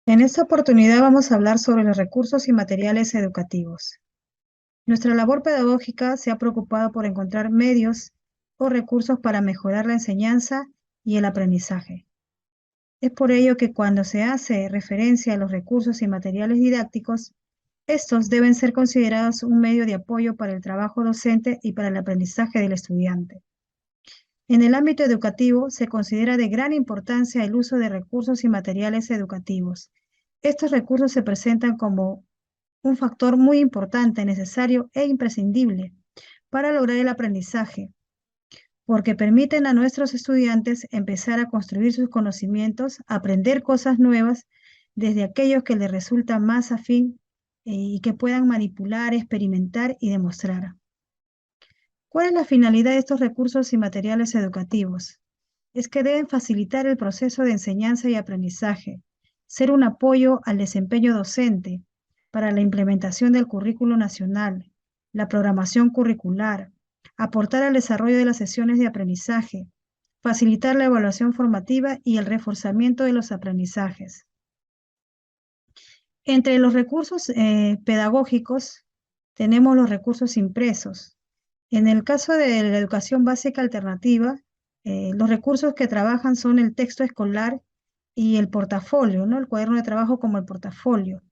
En esta oportunidad vamos a hablar sobre los recursos y materiales educativos. Nuestra labor pedagógica se ha preocupado por encontrar medios o recursos para mejorar la enseñanza y el aprendizaje. Es por ello que cuando se hace referencia a los recursos y materiales didácticos, estos deben ser considerados un medio de apoyo para el trabajo docente y para el aprendizaje del estudiante. En el ámbito educativo se considera de gran importancia el uso de recursos y materiales educativos. Estos recursos se presentan como un factor muy importante, necesario e imprescindible para lograr el aprendizaje, porque permiten a nuestros estudiantes empezar a construir sus conocimientos, aprender cosas nuevas desde aquellos que les resulta más afín y que puedan manipular, experimentar y demostrar. ¿Cuál es la finalidad de estos recursos y materiales educativos? Es que deben facilitar el proceso de enseñanza y aprendizaje, ser un apoyo al desempeño docente para la implementación del currículo nacional, la programación curricular, aportar al desarrollo de las sesiones de aprendizaje, facilitar la evaluación formativa y el reforzamiento de los aprendizajes. Entre los recursos pedagógicos tenemos los recursos impresos. En el caso de la educación básica alternativa, los recursos que trabajan son el texto escolar y el portafolio, ¿no? El cuaderno de trabajo como el portafolio.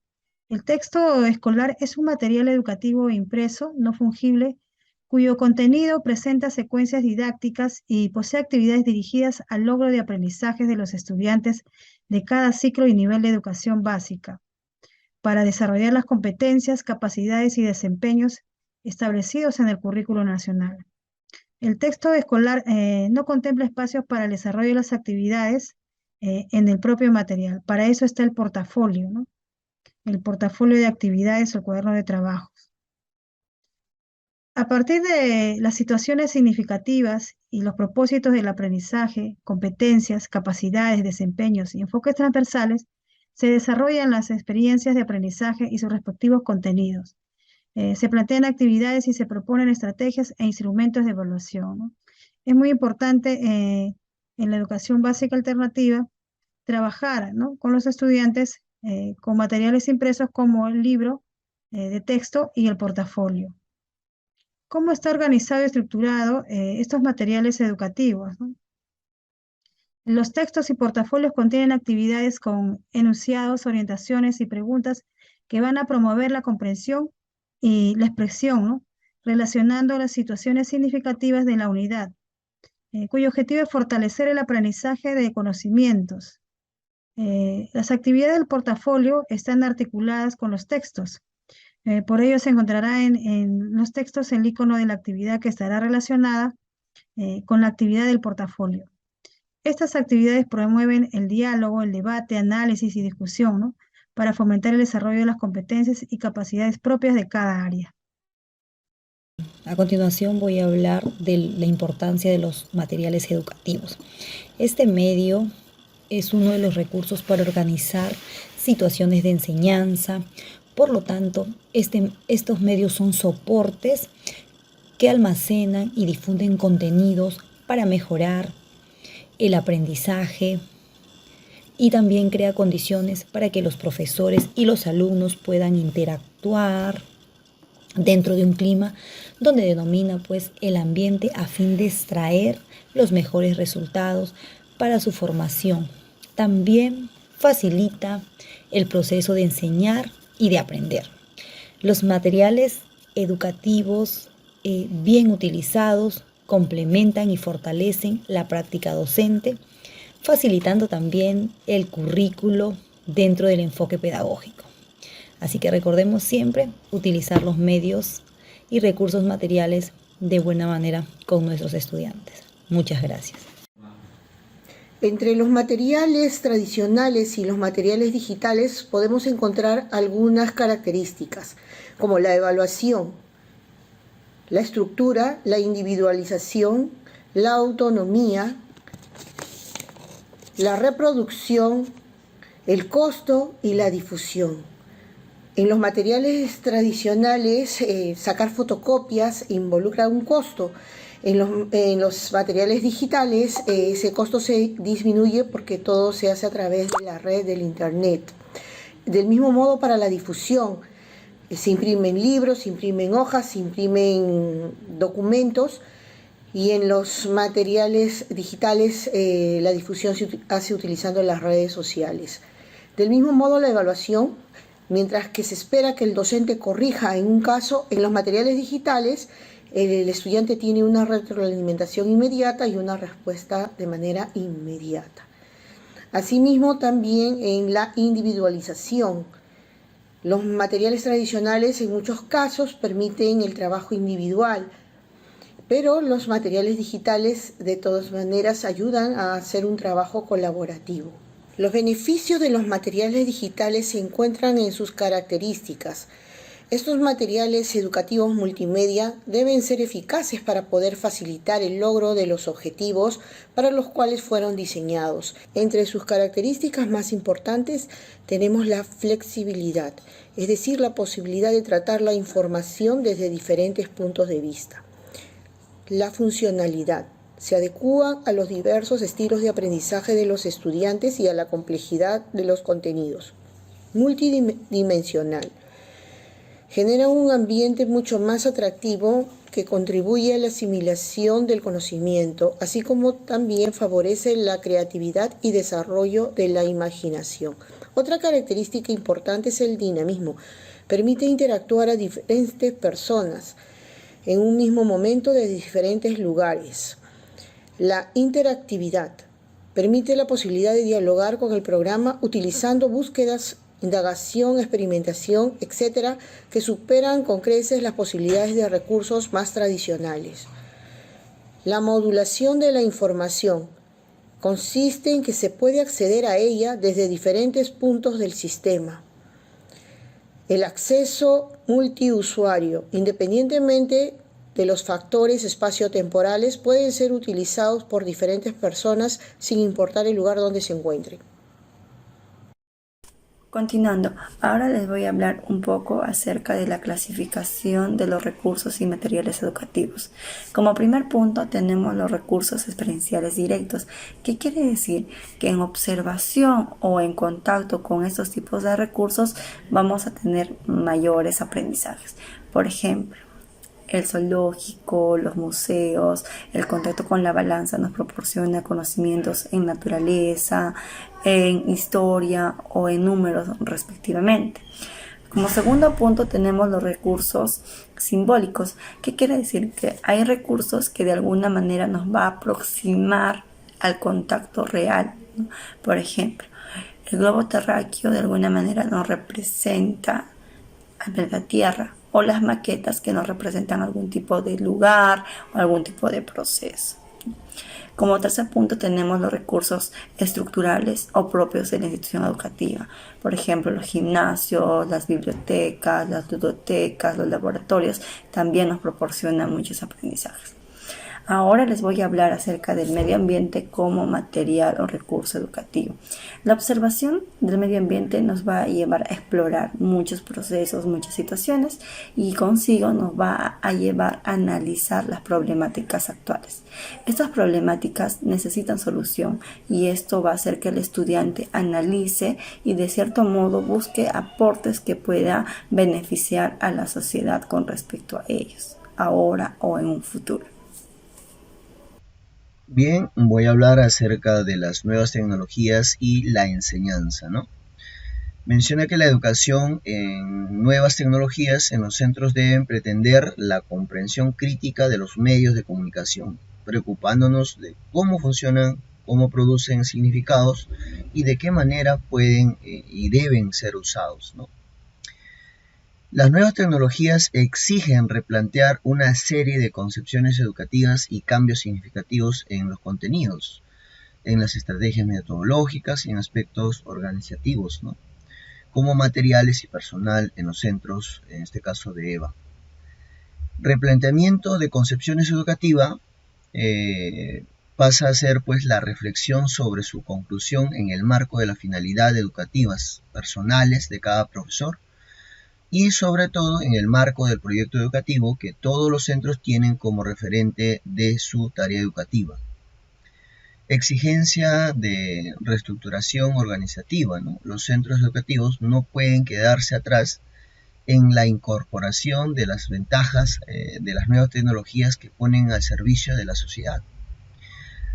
El texto escolar es un material educativo impreso, no fungible, cuyo contenido presenta secuencias didácticas y posee actividades dirigidas al logro de aprendizajes de los estudiantes de cada ciclo y nivel de educación básica, para desarrollar las competencias, capacidades y desempeños establecidos en el currículo nacional. El texto escolar no contempla espacios para el desarrollo de las actividades en el propio material. Para eso está el portafolio, ¿no? El portafolio de actividades o el cuaderno de trabajo. A partir de las situaciones significativas y los propósitos del aprendizaje, competencias, capacidades, desempeños y enfoques transversales, se desarrollan las experiencias de aprendizaje y sus respectivos contenidos. Se plantean actividades y se proponen estrategias e instrumentos de evaluación, ¿no? Es muy importante en la educación básica alternativa trabajar, ¿no?, con los estudiantes con materiales impresos como el libro de texto y el portafolio. ¿Cómo está organizado y estructurado estos materiales educativos, ¿no? Los textos y portafolios contienen actividades con enunciados, orientaciones y preguntas que van a promover la comprensión y la expresión, ¿no?, relacionando las situaciones significativas de la unidad, cuyo objetivo es fortalecer el aprendizaje de conocimientos. Las actividades del portafolio están articuladas con los textos. Por ello se encontrará en los textos el icono de la actividad que estará relacionada con la actividad del portafolio. Estas actividades promueven el diálogo, el debate, análisis y discusión, ¿no?, para fomentar el desarrollo de las competencias y capacidades propias de cada área. A continuación voy a hablar de la importancia de los materiales educativos. Este medio es uno de los recursos para organizar situaciones de enseñanza. Por lo tanto, estos medios son soportes que almacenan y difunden contenidos para mejorar el aprendizaje y también crea condiciones para que los profesores y los alumnos puedan interactuar dentro de un clima donde denomina pues el ambiente a fin de extraer los mejores resultados para su formación. También facilita el proceso de enseñar y de aprender. Los materiales educativos bien utilizados complementan y fortalecen la práctica docente, facilitando también el currículo dentro del enfoque pedagógico. Así que recordemos siempre utilizar los medios y recursos materiales de buena manera con nuestros estudiantes. Muchas gracias. Entre los materiales tradicionales y los materiales digitales podemos encontrar algunas características, como la evaluación, la estructura, la individualización, la autonomía, la reproducción, el costo y la difusión. En los materiales tradicionales, sacar fotocopias involucra un costo. En los materiales digitales, ese costo se disminuye porque todo se hace a través de la red del Internet. Del mismo modo para la difusión, se imprimen libros, se imprimen hojas, se imprimen documentos, y en los materiales digitales la difusión se hace utilizando las redes sociales. Del mismo modo la evaluación, mientras que se espera que el docente corrija en un caso, en los materiales digitales el estudiante tiene una retroalimentación inmediata y una respuesta de manera inmediata. Asimismo, también en la individualización. Los materiales tradicionales en muchos casos permiten el trabajo individual, pero los materiales digitales de todas maneras ayudan a hacer un trabajo colaborativo. Los beneficios de los materiales digitales se encuentran en sus características. Estos materiales educativos multimedia deben ser eficaces para poder facilitar el logro de los objetivos para los cuales fueron diseñados. Entre sus características más importantes tenemos la flexibilidad, es decir, la posibilidad de tratar la información desde diferentes puntos de vista. La funcionalidad. Se adecúa a los diversos estilos de aprendizaje de los estudiantes y a la complejidad de los contenidos. Multidimensional. Genera un ambiente mucho más atractivo que contribuye a la asimilación del conocimiento, así como también favorece la creatividad y desarrollo de la imaginación. Otra característica importante es el dinamismo. Permite interactuar a diferentes personas en un mismo momento de diferentes lugares. La interactividad permite la posibilidad de dialogar con el programa utilizando búsquedas, indagación, experimentación, etc., que superan con creces las posibilidades de recursos más tradicionales. La modulación de la información consiste en que se puede acceder a ella desde diferentes puntos del sistema. El acceso multiusuario, independientemente de los factores espaciotemporales, pueden ser utilizados por diferentes personas sin importar el lugar donde se encuentren. Continuando, ahora les voy a hablar un poco acerca de la clasificación de los recursos y materiales educativos. Como primer punto tenemos los recursos experienciales directos, que quiere decir que en observación o en contacto con estos tipos de recursos vamos a tener mayores aprendizajes. Por ejemplo, el zoológico, los museos, el contacto con la balanza nos proporciona conocimientos en naturaleza, en historia o en números respectivamente. Como segundo punto tenemos los recursos simbólicos, que quiere decir que hay recursos que de alguna manera nos va a aproximar al contacto real, ¿no? Por ejemplo, el globo terráqueo de alguna manera nos representa al planeta Tierra, o las maquetas que nos representan algún tipo de lugar o algún tipo de proceso. Como tercer punto tenemos los recursos estructurales o propios de la institución educativa. Por ejemplo, los gimnasios, las bibliotecas, las ludotecas, los laboratorios también nos proporcionan muchos aprendizajes. Ahora les voy a hablar acerca del medio ambiente como material o recurso educativo. La observación del medio ambiente nos va a llevar a explorar muchos procesos, muchas situaciones, y consigo nos va a llevar a analizar las problemáticas actuales. Estas problemáticas necesitan solución y esto va a hacer que el estudiante analice y de cierto modo busque aportes que pueda beneficiar a la sociedad con respecto a ellos, ahora o en un futuro. Bien, voy a hablar acerca de las nuevas tecnologías y la enseñanza, ¿no? Menciona que la educación en nuevas tecnologías en los centros deben pretender la comprensión crítica de los medios de comunicación, preocupándonos de cómo funcionan, cómo producen significados y de qué manera pueden y deben ser usados, ¿no? Las nuevas tecnologías exigen replantear una serie de concepciones educativas y cambios significativos en los contenidos, en las estrategias metodológicas y en aspectos organizativos, ¿no? Como materiales y personal en los centros, en este caso de EVA. Replanteamiento de concepciones educativas pasa a ser pues la reflexión sobre su conclusión en el marco de las finalidades educativas personales de cada profesor, y sobre todo en el marco del proyecto educativo que todos los centros tienen como referente de su tarea educativa. Exigencia de reestructuración organizativa, ¿no? Los centros educativos no pueden quedarse atrás en la incorporación de las ventajas de las nuevas tecnologías que ponen al servicio de la sociedad.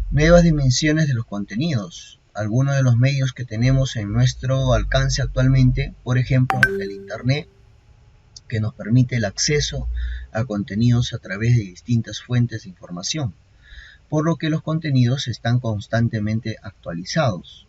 Nuevas dimensiones de los contenidos. Algunos de los medios que tenemos en nuestro alcance actualmente, por ejemplo, el Internet, que nos permite el acceso a contenidos a través de distintas fuentes de información, por lo que los contenidos están constantemente actualizados.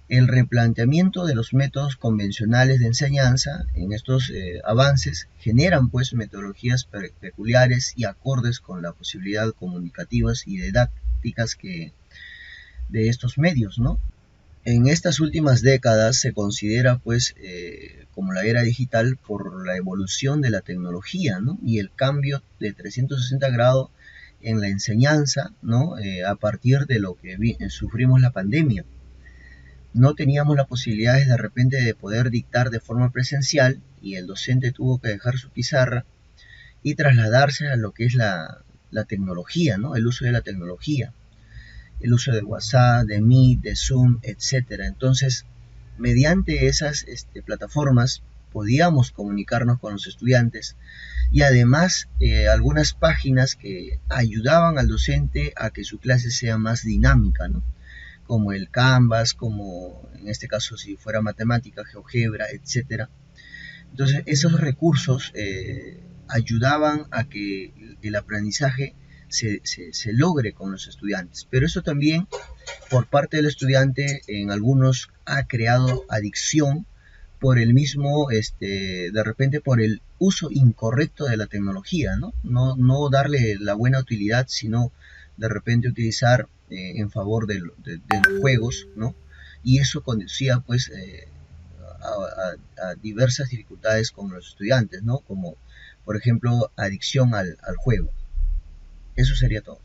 El replanteamiento de los métodos convencionales de enseñanza en estos avances generan pues metodologías peculiares y acordes con la posibilidad comunicativas y didácticas de estos medios, ¿no? En estas últimas décadas se considera pues como la era digital por la evolución de la tecnología, ¿no? Y el cambio de 360 grados en la enseñanza, ¿no? A partir de lo que sufrimos la pandemia. No teníamos la posibilidad de repente de poder dictar de forma presencial y el docente tuvo que dejar su pizarra y trasladarse a lo que es la tecnología, ¿no? El uso de la tecnología, el uso de WhatsApp, de Meet, de Zoom, etcétera. Entonces, mediante esas plataformas podíamos comunicarnos con los estudiantes y además algunas páginas que ayudaban al docente a que su clase sea más dinámica, ¿no? Como el Canvas, como en este caso si fuera matemática, GeoGebra, etcétera. Entonces esos recursos ayudaban a que el aprendizaje se logre con los estudiantes, pero eso también por parte del estudiante en algunos ha creado adicción por el mismo, de repente por el uso incorrecto de la tecnología, ¿no? No darle la buena utilidad, sino de repente utilizar en favor de los juegos, ¿no? Y eso conducía pues a diversas dificultades con los estudiantes, ¿no? Como por ejemplo adicción al juego. Eso sería todo.